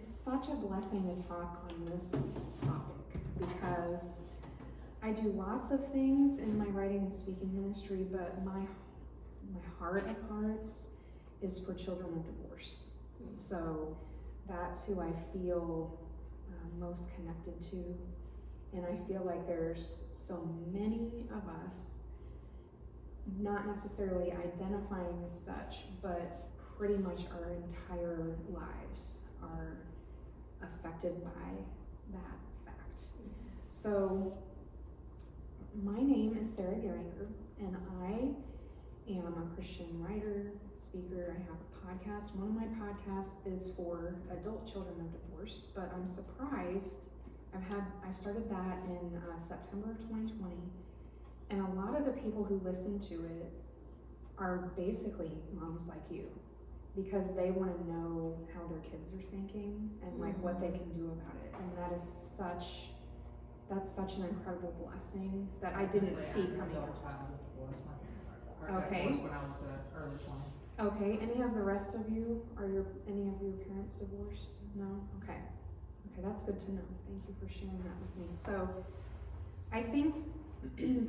it's such a blessing to talk on this topic because I do lots of things in my writing and speaking ministry, but my heart of hearts is for children of divorce. So that's who I feel most connected to. And I feel like there's so many of us, not necessarily identifying as such, but pretty much our entire lives are affected by that fact. So my name is Sarah Geringer, and I am a Christian writer, speaker. I have a podcast. One of my podcasts is for adult children of divorce, but I'm surprised. I started that in September of 2020, and a lot of the people who listen to it are basically moms like you, because they want to know how their kids are thinking and like what they can do about it. And that's such an incredible blessing that I didn't see coming out. Okay. When I was early 20s. Okay. Any of the rest of you, any of your parents divorced? No? Okay. Okay, that's good to know. Thank you for sharing that with me. So I think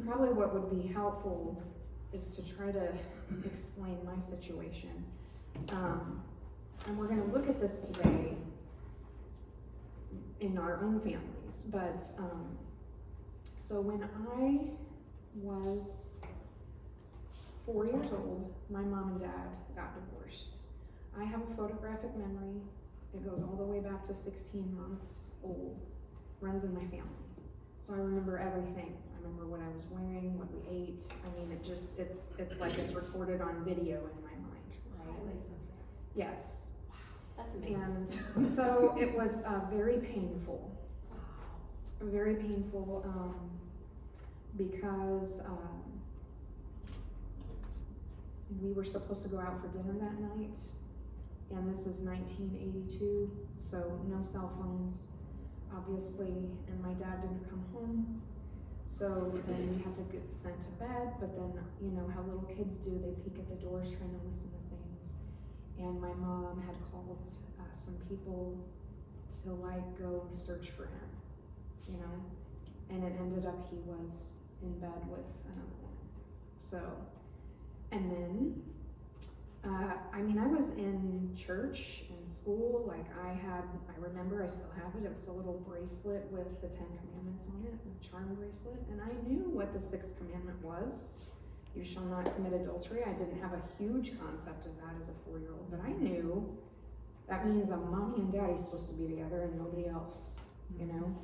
probably what would be helpful is to try to explain my situation. And we're going to look at this today in our own families. But so when I was 4 years old, my mom and dad got divorced. I have a photographic memory. It goes all the way back to 16 months old, runs in my family. So I remember everything. I remember what I was wearing, what we ate. I mean, it's like it's recorded on video in my mind, right? Yes. Wow, that's amazing. And so it was very painful. Very painful because we were supposed to go out for dinner that night. And this is 1982, so no cell phones, obviously, and my dad didn't come home. So then we had to get sent to bed, but then, you know how little kids do, they peek at the doors trying to listen to things. And my mom had called some people to like go search for him, you know? And it ended up he was in bed with another woman. So, and then, I was in church and school. Like I remember, I still have it. It's a little bracelet with the 10 Commandments on it, a charm bracelet. And I knew what the 6th commandment was. You shall not commit adultery. I didn't have a huge concept of that as a 4-year-old, but I knew that means a mommy and daddy's supposed to be together and nobody else, you know?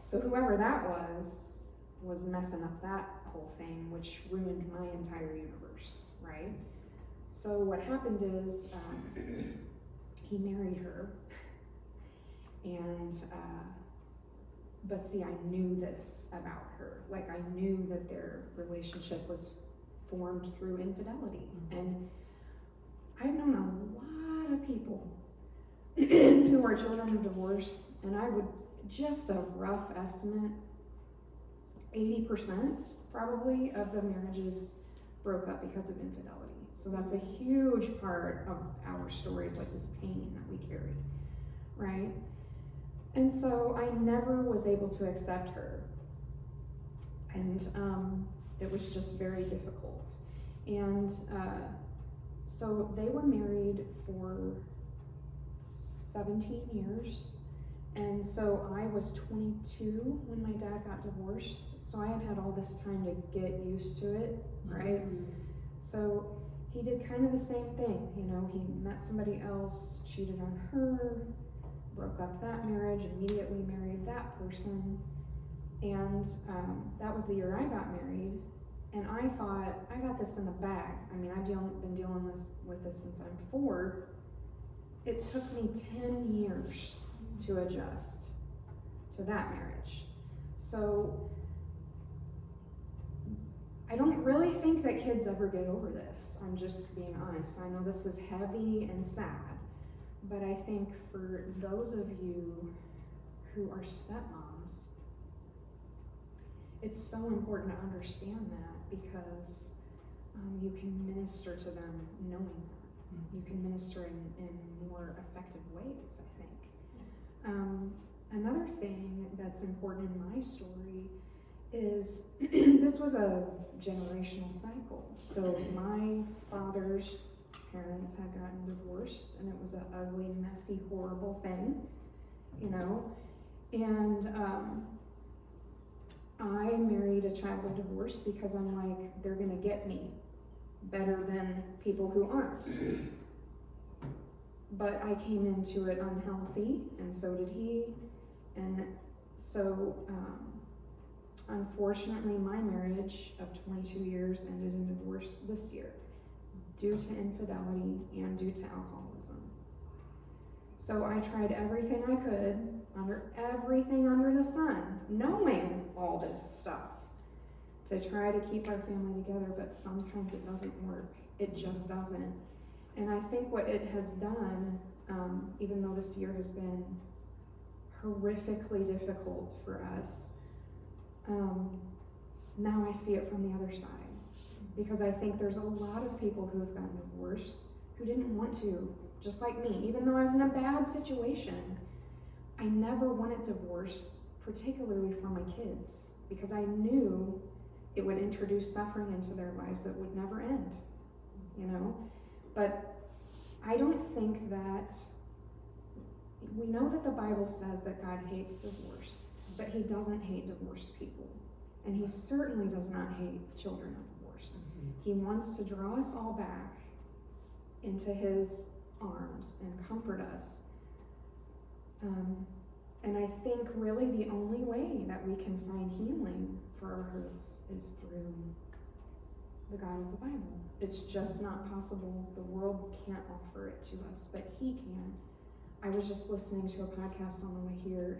So whoever that was messing up that whole thing, which ruined my entire universe, right? So what happened is he married her, and but see, I knew this about her. Like I knew that their relationship was formed through infidelity, and I've known a lot of people who are children of divorce, and I would just a rough estimate, 80% probably of the marriages broke up because of infidelity. So that's a huge part of our stories, like this pain that we carry, right? And so I never was able to accept her. And it was just very difficult. And so they were married for 17 years. And so I was 22 when my dad got divorced. So I had all this time to get used to it, right? Mm-hmm. So he did kind of the same thing, you know, he met somebody else, cheated on her, broke up that marriage, immediately married that person. And that was the year I got married. And I thought, I got this in the bag. I mean, I've been dealing with this since I'm 4. It took me 10 years to adjust to that marriage. So I don't really think that kids ever get over this. I'm just being honest. I know this is heavy and sad, but I think for those of you who are stepmoms, it's so important to understand that because you can minister to them knowing that. You can minister in more effective ways, I think. Another thing that's important in my story is this was a generational cycle. So my father's parents had gotten divorced, and it was an ugly, messy, horrible thing, you know. And I married a child of divorce because I'm like, they're gonna get me better than people who aren't. But I came into it unhealthy, and so did he. And so, unfortunately, my marriage of 22 years ended in divorce this year due to infidelity and due to alcoholism. So I tried everything I could, everything under the sun, knowing all this stuff, to try to keep our family together, but sometimes it doesn't work. It just doesn't. And I think what it has done, even though this year has been horrifically difficult for us, now I see it from the other side. Because I think there's a lot of people who have gotten divorced who didn't want to, just like me. Even though I was in a bad situation, I never wanted divorce, particularly for my kids, because I knew it would introduce suffering into their lives that would never end, you know? But I don't think that, we know that the Bible says that God hates divorce, but he doesn't hate divorced people. And he certainly does not hate children of divorce. He wants to draw us all back into his arms and comfort us. And I think really the only way that we can find healing for our hurts is through the God of the Bible. It's just not possible. The world can't offer it to us, but he can. I was just listening to a podcast on the way here,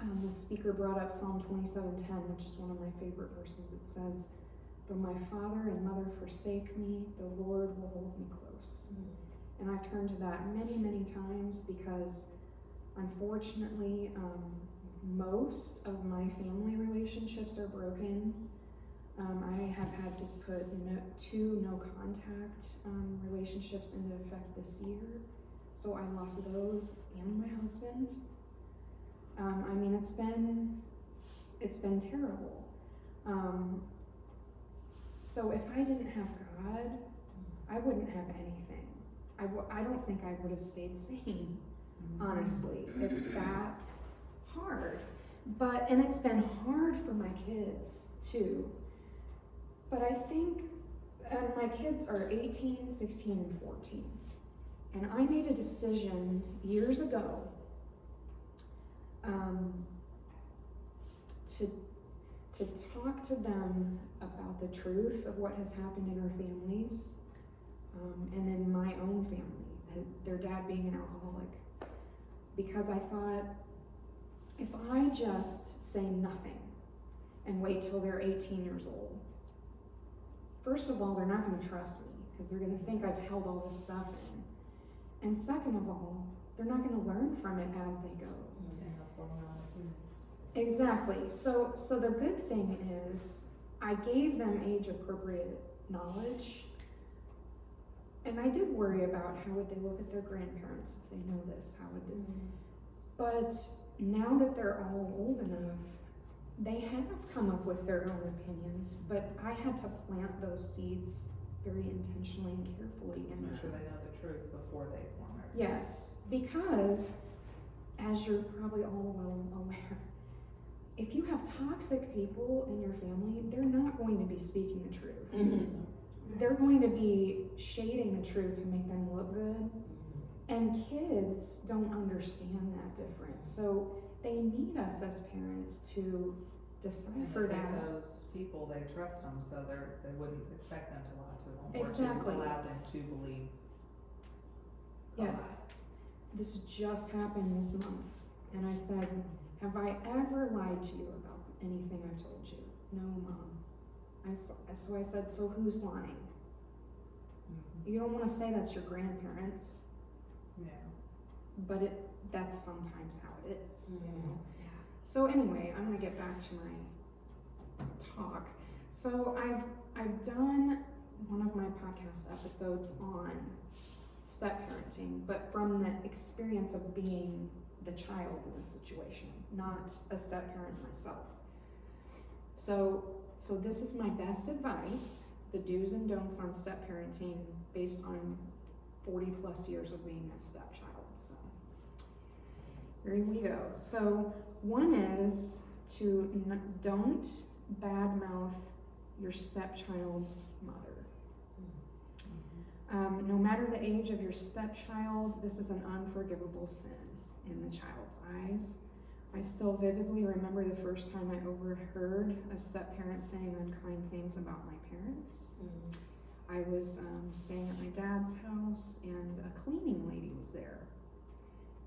and the speaker brought up Psalm 27:10, which is one of my favorite verses. It says, "Though my father and mother forsake me, the Lord will hold me close." And I've turned to that many, many times because unfortunately, most of my family relationships are broken. I have had to put two no contact relationships into effect this year. So I lost those and my husband. I mean, it's been terrible. So if I didn't have God, I wouldn't have anything. I don't think I would have stayed sane, honestly. It's that hard. And it's been hard for my kids too. But I think my kids are 18, 16, and 14. And I made a decision years ago to talk to them about the truth of what has happened in our families, and in my own family, their dad being an alcoholic. Because I thought, if I just say nothing and wait till they're 18 years old, first of all, they're not going to trust me because they're going to think I've held all this stuff in. And second of all, they're not going to learn from it as they go. Exactly. So the good thing is I gave them age-appropriate knowledge. And I did worry about how would they look at their grandparents if they know this, how would they? But now that they're all old enough, they have come up with their own opinions, but I had to plant those seeds very intentionally and carefully. And make sure they know the truth before they form it. Yes, because as you're probably all well aware, if you have toxic people in your family, they're not going to be speaking the truth. They're going to be shading the truth to make them look good. And kids don't understand that difference. So they need us as parents to decipher that. Those people, they trust them, so they wouldn't expect them to lie to them. Exactly. Or to allow them to believe. Yes. This just happened this month. And I said, have I ever lied to you about anything I've told you? No, Mom. So I said, so who's lying? You don't want to say that's your grandparents. Yeah. But that's sometimes how it is. You know? Yeah. So anyway, I'm gonna get back to my talk. So I've done one of my podcast episodes on step parenting, but from the experience of being the child in the situation, not a step parent myself. So this is my best advice, the do's and don'ts on step parenting based on 40 plus years of being a stepchild. So here we go. So one is to don't badmouth your stepchild's mother. No matter the age of your stepchild, this is an unforgivable sin in the child's eyes. I still vividly remember the first time I overheard a step-parent saying unkind things about my parents. I was staying at my dad's house, and a cleaning lady was there.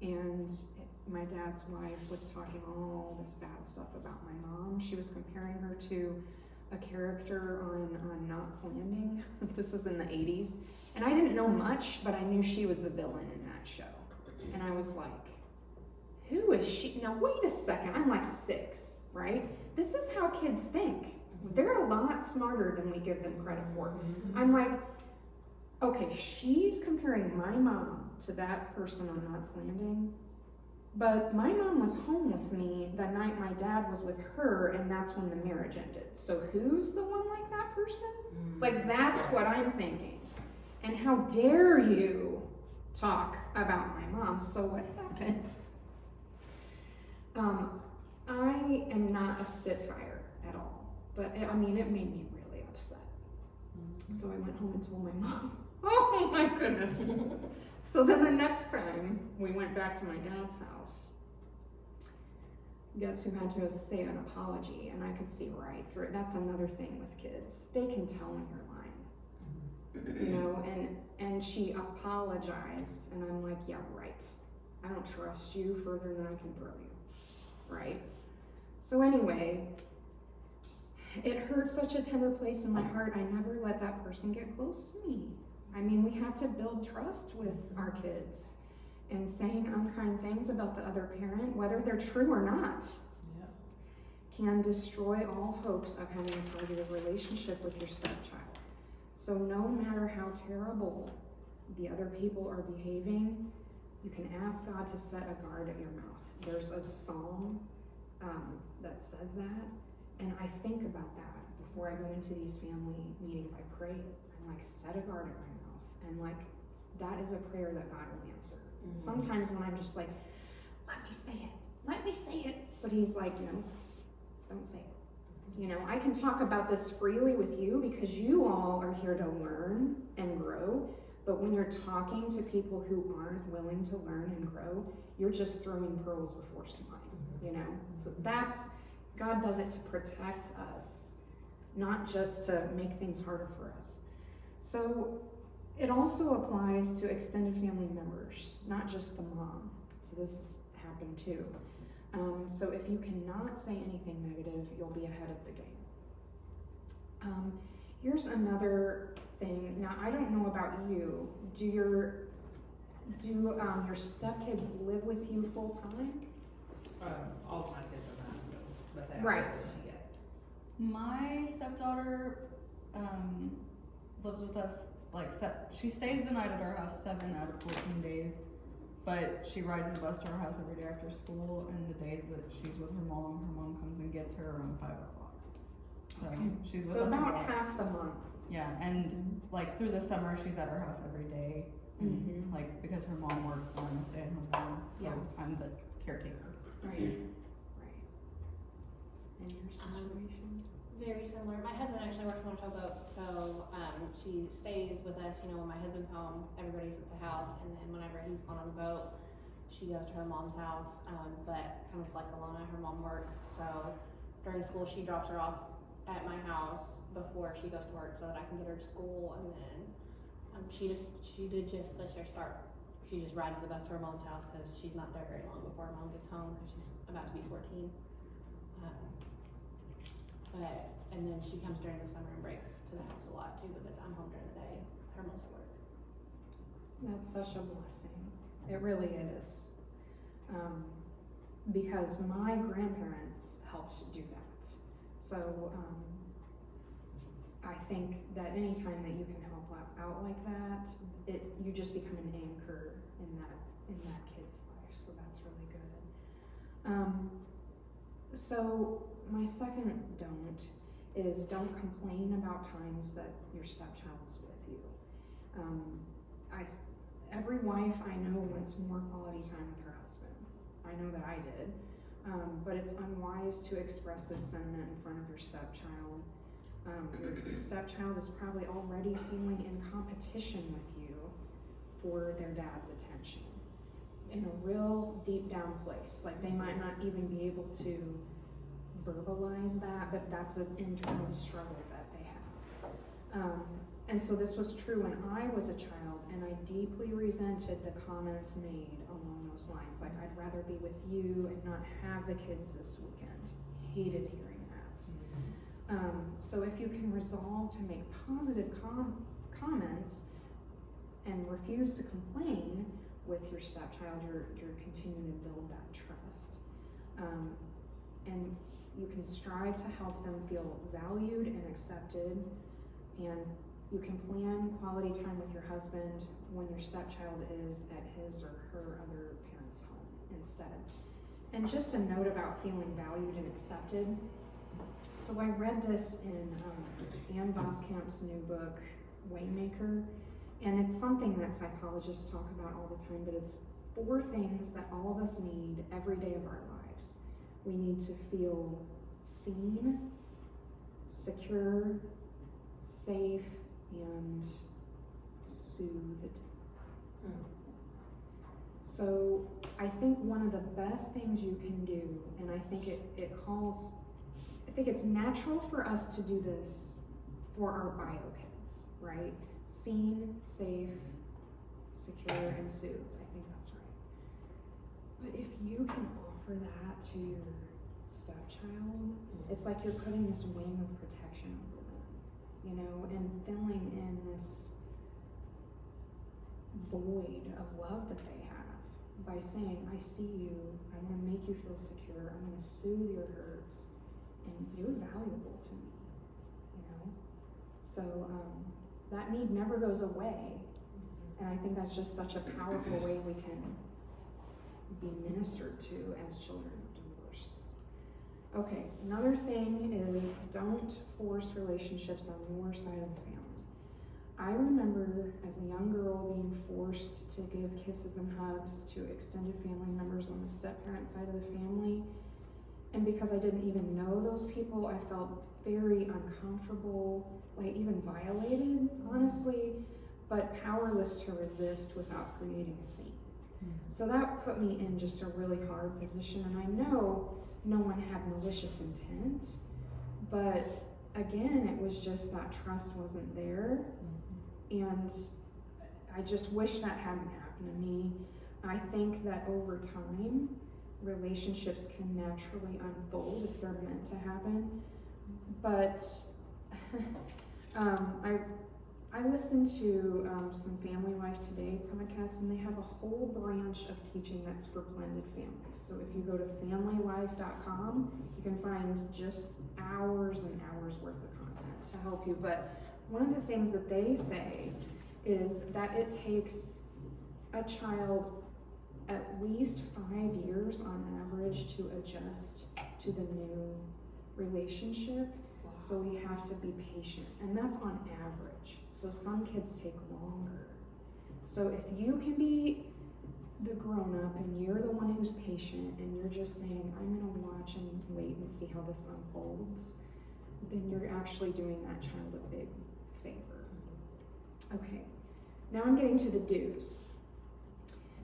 And my dad's wife was talking all this bad stuff about my mom. She was comparing her to a character on Knots Landing. This is in the 80s. And I didn't know much, but I knew she was the villain in that show. And I was like, who is she? Now, wait a second. I'm like 6, right? This is how kids think. They're a lot smarter than we give them credit for. I'm like, okay, she's comparing my mom to that person on Knots Landing. But my mom was home with me the night my dad was with her, and that's when the marriage ended. So who's the one like that person? Like, that's what I'm thinking. And how dare you talk about my mom? So what happened? I am not a spitfire at all, but it made me really upset. So I went home and told my mom. Oh my goodness. So then the next time we went back to my dad's house, guess who had to say an apology? And I could see right through it. That's another thing with kids. They can tell when you're lying, you know, and she apologized, and I'm like, yeah, right. I don't trust you further than I can throw you, right? So anyway, it hurt such a tender place in my heart. I never let that person get close to me. I mean, we have to build trust with our kids, and saying unkind things about the other parent, whether they're true or not, can destroy all hopes of having a positive relationship with your stepchild. So no matter how terrible the other people are behaving, you can ask God to set a guard at your mouth. There's a psalm that says that, and I think about that before I go into these family meetings. I pray, I'm like, set a guard at my mouth, and like, that is a prayer that God will answer. Sometimes when I'm just like, let me say it, but he's like, no, don't say it. You know, I can talk about this freely with you because you all are here to learn and grow, but when you're talking to people who aren't willing to learn and grow, you're just throwing pearls before swine, you know? So God does it to protect us, not just to make things harder for us. So it also applies to extended family members, not just the mom. So this has happened too. So if you cannot say anything negative, you'll be ahead of the game. Here's another thing. Now, I don't know about you. Do your stepkids live with you full time? All of my kids are not, so, but they Right. yes. My stepdaughter lives with us, like, she stays the night at our house 7 out of 14 days, but she rides the bus to our house every day after school, and the days that she's with her mom comes and gets her around 5 o'clock. So Okay. she's with So us about a lot. half the month. Yeah, and like through the summer she's at our house every day, and like because her mom works, so I'm a stay-at-home mom, so Yeah. I'm the caretaker. Right. And your situation? Very similar. My husband actually works on a towboat, so she stays with us, you know, when my husband's home, everybody's at the house, and then whenever he's gone on the boat, she goes to her mom's house, but kind of like Alona, her mom works, so during school she drops her off at my house before she goes to work so that I can get her to school, and then she did just this year she just rides the bus to her mom's house because she's not there very long before her mom gets home because she's about to be 14. And then she comes during the summer and breaks to the house a lot too because I'm home during the day. Her mom's at work. That's such a blessing. It really is. Because my grandparents helped do that. So I think that anytime that you can help out like that, you just become an anchor in that kid's life. So that's really good. So my second don't is don't complain about times that your stepchild's with you. Every wife I know wants more quality time with her husband. I know that I did. But it's unwise to express this sentiment in front of your stepchild. Your stepchild is probably already feeling in competition with you for their dad's attention in a real deep down place. Like they might not even be able to verbalize that, but that's an internal struggle that they have. And so this was true when I was a child, and I deeply resented the comments made along those lines. Like, I'd rather be with you and not have the kids this weekend. Hated hearing that. So if you can resolve to make positive comments and refuse to complain with your stepchild, you're continuing to build that trust. And you can strive to help them feel valued and accepted, and you can plan quality time with your husband when your stepchild is at his or her other parent's home instead. And just a note about feeling valued and accepted. So I read this in Ann Voskamp's new book, Waymaker, and it's something that psychologists talk about all the time, but it's 4 things that all of us need every day of our lives. We need to feel seen, secure, safe, and soothed. So I think one of the best things you can do, and I think I think it's natural for us to do this for our bio kids, right? Seen, safe, secure, and soothed. I think that's right. But if you can offer that to your stepchild, it's like you're putting this wing of protection over them, you know, and filling in this void of love that they have by saying, I see you, I'm gonna make you feel secure, I'm gonna soothe your hurts, and you're valuable to me, you know? So that need never goes away, and I think that's just such a powerful way we can be ministered to as children of divorce. Okay, another thing is don't force relationships on your side of the family. I remember as a young girl being forced to give kisses and hugs to extended family members on the step-parent side of the family. And because I didn't even know those people, I felt very uncomfortable, like even violated, honestly, but powerless to resist without creating a scene. So that put me in just a really hard position, and I know no one had malicious intent, but again, it was just that trust wasn't there, and I just wish that hadn't happened to me. I think that over time, relationships can naturally unfold if they're meant to happen, but I listened to some Family Life Today podcasts, and they have a whole branch of teaching that's for blended families. So if you go to familylife.com, you can find just hours and hours worth of content to help you. But one of the things that they say is that it takes a child at least 5 years on average to adjust to the new relationship. So we have to be patient, and that's on average. So some kids take longer. So if you can be the grown-up and you're the one who's patient and you're just saying, I'm gonna watch and wait and see how this unfolds, then you're actually doing that child a big favor. Okay, now I'm getting to the do's.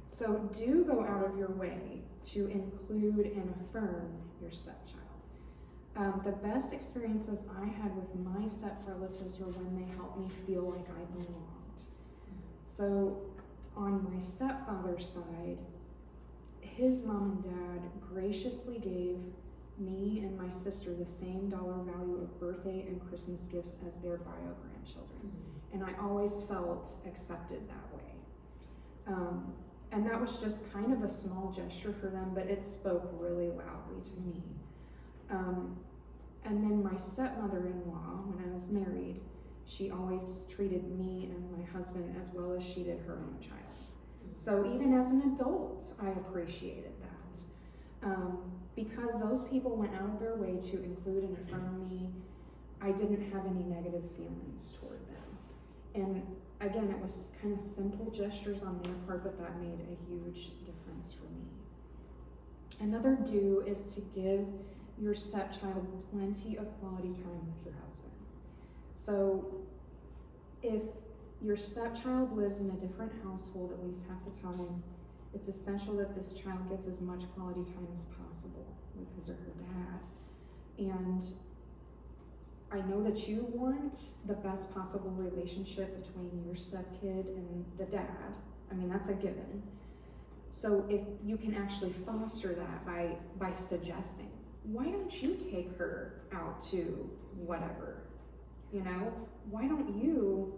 So do go out of your way to include and affirm your stepchild. The best experiences I had with my step-relatives were when they helped me feel like I belonged. So on my stepfather's side, his mom and dad graciously gave me and my sister the same dollar value of birthday and Christmas gifts as their bio grandchildren. And I always felt accepted that way. And that was just kind of a small gesture for them, but it spoke really loudly to me. And then my stepmother-in-law, when I was married, she always treated me and my husband as well as she did her own child. So even as an adult, I appreciated that. Because those people went out of their way to include and affirm me, I didn't have any negative feelings toward them. And again, it was kind of simple gestures on their part, but that made a huge difference for me. Another do is to give your stepchild plenty of quality time with your husband. So if your stepchild lives in a different household at least half the time, it's essential that this child gets as much quality time as possible with his or her dad. And I know that you want the best possible relationship between your stepkid and the dad. I mean, that's a given. So if you can actually foster that by suggesting, why don't you take her out to whatever? You know, why don't you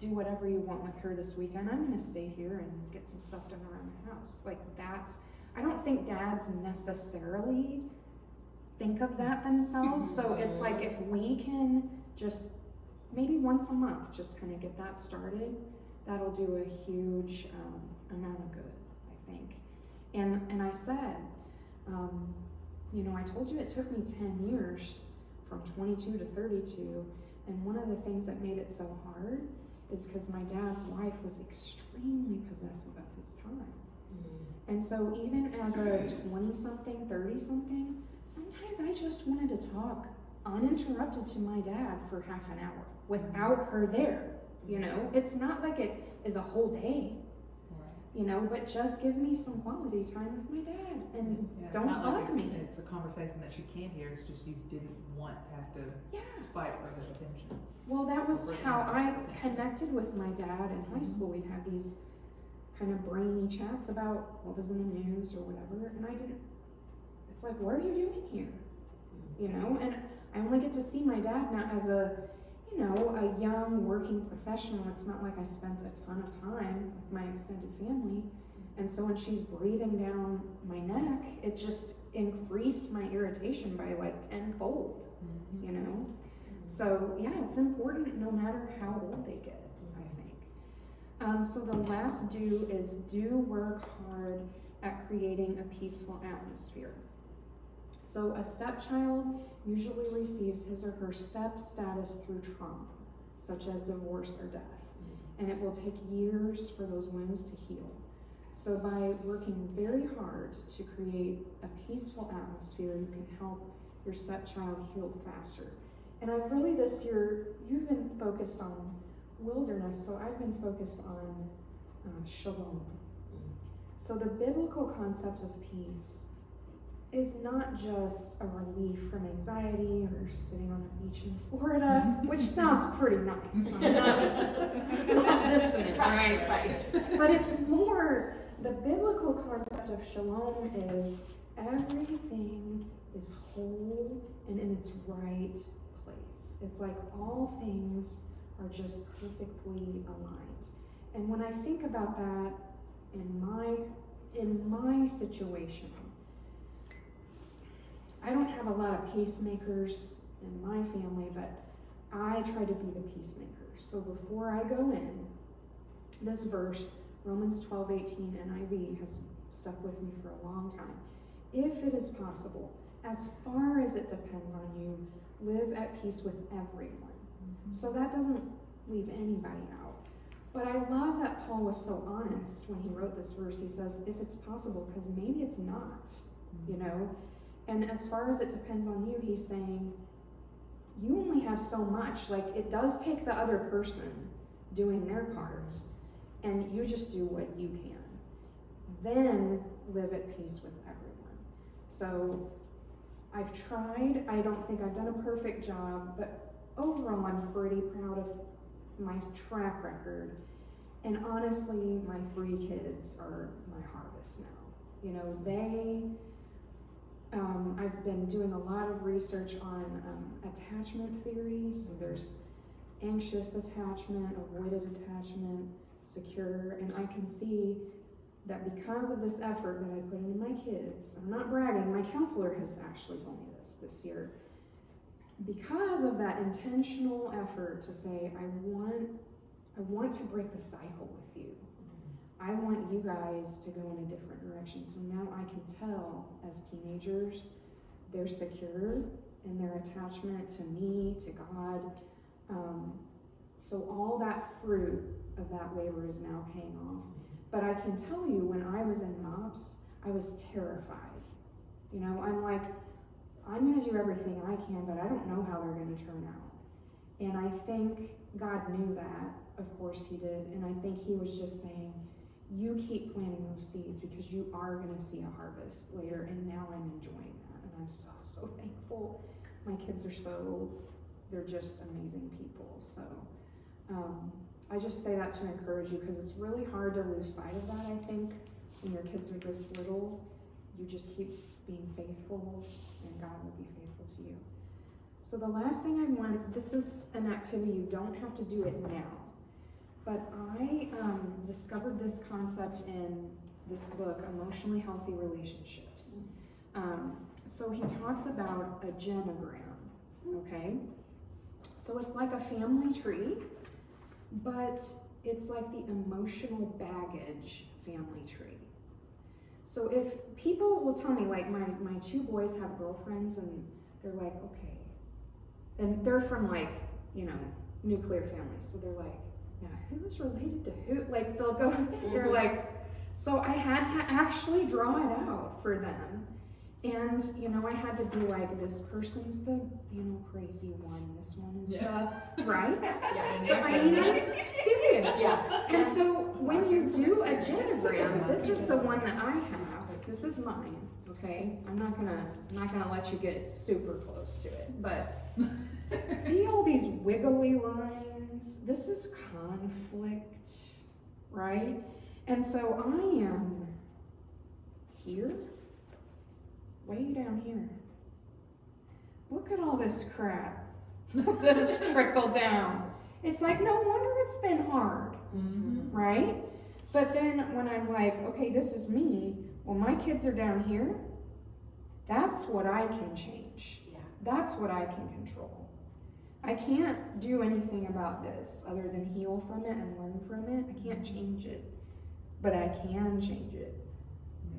do whatever you want with her this weekend? I'm gonna stay here and get some stuff done around the house. Like that's, I don't think dads necessarily think of that themselves. So it's like if we can just maybe once a month just kind of get that started, that'll do a huge amount of good, I think. And I said, you know, I told you it took me 10 years from 22 to 32, and one of the things that made it so hard is because my dad's wife was extremely possessive of his time. And so even as a 20-something, 30-something, sometimes I just wanted to talk uninterrupted to my dad for half an hour without her there. You know, it's not like it is a whole day, you know, but just give me some quality time with my dad and don't bug me. It's a conversation that she can't hear, it's just you didn't want to have to fight for his attention. Well, that was how I connected with my dad in high school. We'd have these kind of brainy chats about what was in the news or whatever, and I didn't, it's like, what are you doing here? You know, and I only get to see my dad now as a, you know, a young working professional. It's not like I spent a ton of time with my extended family. And so when she's breathing down my neck, it just increased my irritation by like 10-fold, you know? So yeah, it's important no matter how old they get, I think. So the last do is do work hard at creating a peaceful atmosphere. So a stepchild usually receives his or her step status through trauma, such as divorce or death. And it will take years for those wounds to heal. So by working very hard to create a peaceful atmosphere, you can help your stepchild heal faster. And I've really this year, you've been focused on wilderness, so I've been focused on shalom. So the biblical concept of peace is not just a relief from anxiety or sitting on a beach in Florida, which sounds pretty nice. I'm not dissonant, right? But it's more, the biblical concept of shalom is everything is whole and in its right place. It's like all things are just perfectly aligned. And when I think about that in my situation, I don't have a lot of peacemakers in my family, but I try to be the peacemaker. So before I go in, this verse, Romans 12:18 NIV, has stuck with me for a long time. If it is possible, as far as it depends on you, live at peace with everyone. So that doesn't leave anybody out. But I love that Paul was so honest when he wrote this verse. He says, if it's possible, because maybe it's not, you know? And as far as it depends on you, he's saying, you only have so much. Like, it does take the other person doing their part, and you just do what you can. Then live at peace with everyone. So I've tried. I don't think I've done a perfect job, but overall I'm pretty proud of my track record. And honestly, my 3 kids are my harvest now. You know, I've been doing a lot of research on attachment theory. So there's anxious attachment, avoided attachment, secure, and I can see that because of this effort that I put into my kids, I'm not bragging, my counselor has actually told me this year, because of that intentional effort to say, I want to break the cycle with you. I want you guys to go in a different direction. So now I can tell as teenagers, they're secure in their attachment to me, to God. So all that fruit of that labor is now paying off. But I can tell you, when I was in MOPS, I was terrified. You know, I'm like, I'm gonna do everything I can, but I don't know how they're gonna turn out. And I think God knew that, of course he did, and I think he was just saying, you keep planting those seeds because you are gonna see a harvest later, and now I'm enjoying that, and I'm so, so thankful. My kids are they're just amazing people, so I just say that to encourage you, because it's really hard to lose sight of that, I think, when your kids are this little. You just keep being faithful, and God will be faithful to you. So the last thing I want, this is an activity, you don't have to do it now, but I discovered this concept in this book, Emotionally Healthy Relationships. So he talks about a genogram, okay? So it's like a family tree, but it's like the emotional baggage family tree. So if people will tell me, like my two boys have girlfriends and they're like, okay, and they're from like, you know, nuclear families. So they're like, now who's related to who? Like they'll go, they're like, so I had to actually draw it out for them. And, you know, I had to be like, this person's the, you know, crazy one. This one is the, right? Yeah. So, I mean, I'm serious. Yeah. And so when you do a genogram, this is the one that I have. This is mine, okay? I'm not gonna let you get super close to it. But see all these wiggly lines? This is conflict, right? And so I am here. Way down here. Look at all this crap that just trickled down. It's like, no wonder it's been hard, right? But then when I'm like, okay, this is me, well, my kids are down here, that's what I can change. Yeah. That's what I can control. I can't do anything about this other than heal from it and learn from it. I can't change it, but I can change it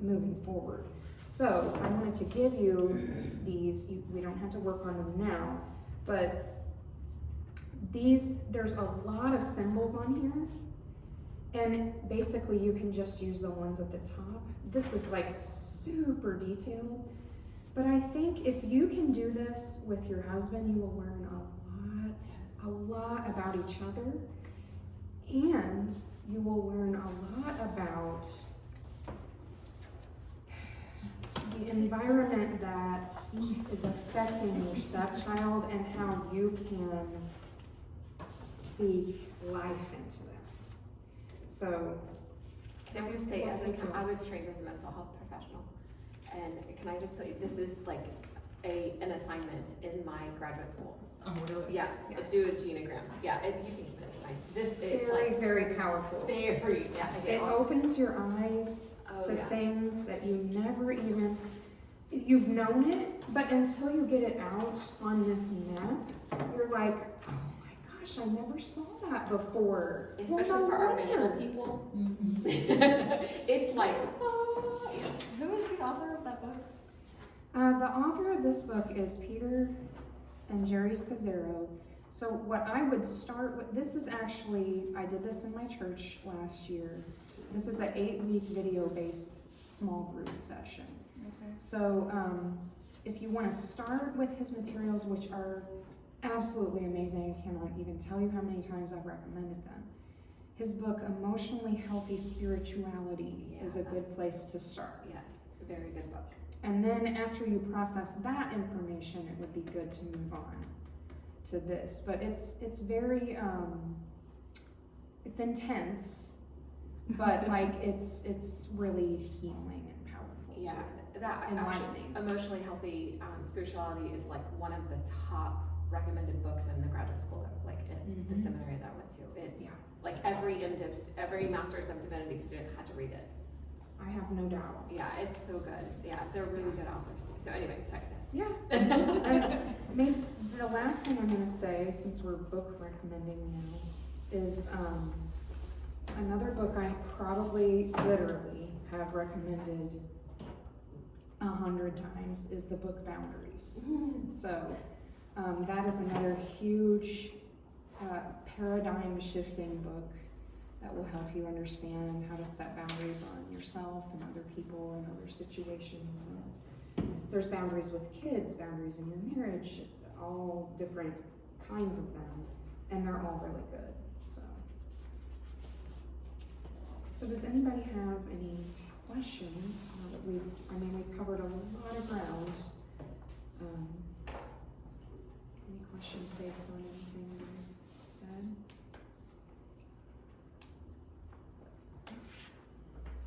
moving forward. So I wanted to give you these, we don't have to work on them now, but these, there's a lot of symbols on here, and basically you can just use the ones at the top. This is like super detailed, but I think if you can do this with your husband, you will learn a lot about each other, and you will learn a lot about the environment that is affecting your stepchild and how you can speak life into them. So, Can I just say, What's it I was trained as a mental health professional, and can I just tell you, this is like an assignment in my graduate school. Oh, really? Yeah, do a genogram. Yeah, you can keep it, it's fine. This is very, like very powerful. very, yeah. It opens your eyes to things that you never even, you've known it, but until you get it out on this map, you're like, oh my gosh, I never saw that before. Especially Well, no for our wonder. visual people. It's like, yeah. Who is the author of that book? The author of this book is Peter and Jerry Scazzaro. So what I would start with, this is actually, I did this in my church last year. This is an 8-week video-based small group session. Okay. So if you want to start with his materials, which are absolutely amazing, I cannot even tell you how many times I've recommended them. His book, Emotionally Healthy Spirituality, is a good place to start. Yes, very good book. And then after you process that information, it would be good to move on to this. But it's very, it's intense, but like it's really healing and powerful. Yeah, too. that Enlightening. actually, Emotionally Healthy Spirituality is like one of the top recommended books in the graduate school, like in the seminary that I went to. It's like every Master's of Divinity student had to read it. have no doubt. Yeah, it's so good. Yeah, they're really good authors too. So anyway, sorry guys. Yeah. And maybe the last thing I'm gonna say, since we're book recommending now, is another book I probably literally have recommended 100 times is the book Boundaries. So that is another huge paradigm shifting book that will help you understand how to set boundaries on yourself and other people and other situations. And there's boundaries with kids, boundaries in your marriage, all different kinds of them, and they're all really good. So does anybody have any questions? Now that we've covered a lot of ground. Any questions based on anything I said?